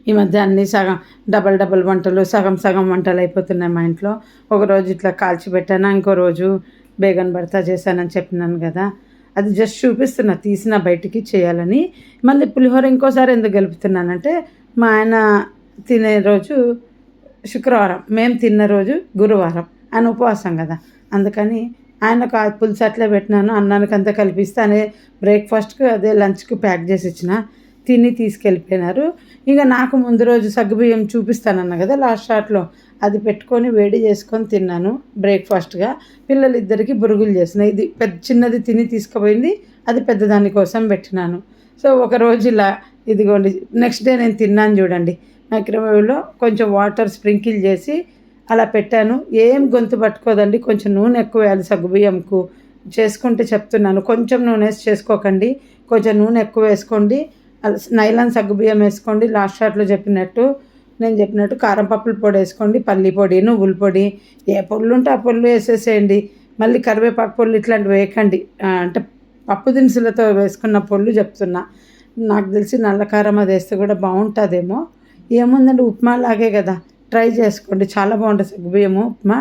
ఈ మధ్య అన్నీ సగం డబల్ డబల్ వంటలు, సగం సగం వంటలు అయిపోతున్నాయి మా ఇంట్లో. ఒకరోజు ఇట్లా కాల్చి పెట్టాను, ఇంకో రోజు బేగన్ భర్తా చేశానని చెప్పినాను కదా, అది జస్ట్ చూపిస్తున్నా తీసిన బయటికి చేయాలని. మళ్ళీ పులిహోర ఇంకోసారి ఎందుకు గెలుపుతున్నానంటే, మా ఆయన తినే రోజు శుక్రవారం, మేము తిన్న రోజు గురువారం, ఆయన ఉపవాసం కదా, అందుకని ఆయనకు ఆ పులుసు అట్లే పెట్టినాను. అన్నానికి అంతా కలిపిస్తే అనే బ్రేక్ఫాస్ట్కి అదే లంచ్కి ప్యాక్ చేసి ఇచ్చిన, తిని తీసుకెళ్ళిపోయినారు. ఇక నాకు ముందు రోజు సగ్గుబియ్యం చూపిస్తానన్నా కదా లాస్ట్ షాట్లో, అది పెట్టుకొని వేడి చేసుకొని తిన్నాను బ్రేక్ఫాస్ట్గా. పిల్లలిద్దరికి బురుగులు చేసిన, ఇది చిన్నది తిని తీసుకుపోయింది, అది పెద్దదాని కోసం పెట్టినాను. సో ఒకరోజు ఇలా ఇదిగోండి, నెక్స్ట్ డే నేను తిన్నాను చూడండి, మైక్రోవేవ్లో కొంచెం వాటర్ స్ప్రింకిల్ చేసి అలా పెట్టాను. ఏం గొంతు పట్టుకోదండి, కొంచెం నూనె ఎక్కువ వేయాలి సగ్గుబియ్యంకు చేసుకుంటే చెప్తున్నాను. కొంచెం నూనె వేసి చేసుకోకండి, కొంచెం నూనె ఎక్కువ వేసుకోండి. నైలాన్ సగ్గుబియ్యం వేసుకోండి. లాస్ట్ షాట్లో నేను చెప్పినట్టు కారం పప్పుల పొడి వేసుకోండి, పల్లి పొడి, నువ్వుల పొడి, ఏ పొళ్ళు ఉంటే ఆ పొళ్ళు వేసేసేయండి. మళ్ళీ కరివేపాకు పొళ్ళు ఇట్లాంటివి వేయకండి, అంటే పప్పు దినుసులతో వేసుకున్న పొళ్ళు చెప్తున్నా. నాకు తెలిసి నల్ల కారం అది వేస్తే కూడా బాగుంటుందేమో. ఏముందండి, ఉప్మా లాగే కదా, ట్రై చేసుకోండి, చాలా బాగుంటుంది సగ్గుబియ్యము ఉప్మా.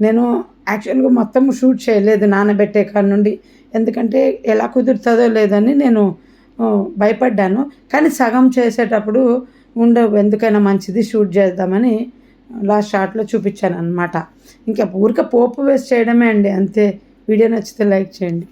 నేను యాక్చువల్గా మొత్తం షూట్ చేయలేదు నానబెట్టే కాడ నుండి, ఎందుకంటే ఎలా కుదురుతుందో లేదని నేను భయపడ్డాను. కానీ సగం చేసేటప్పుడు ఎందుకైనా మంచిది షూట్ చేద్దామని లాస్ట్ షాట్లో చూపించాను అనమాట. ఇంకా ఊరికే పోపు వేసి చేయడమే అండి, అంతే. వీడియో నచ్చితే లైక్ చేయండి.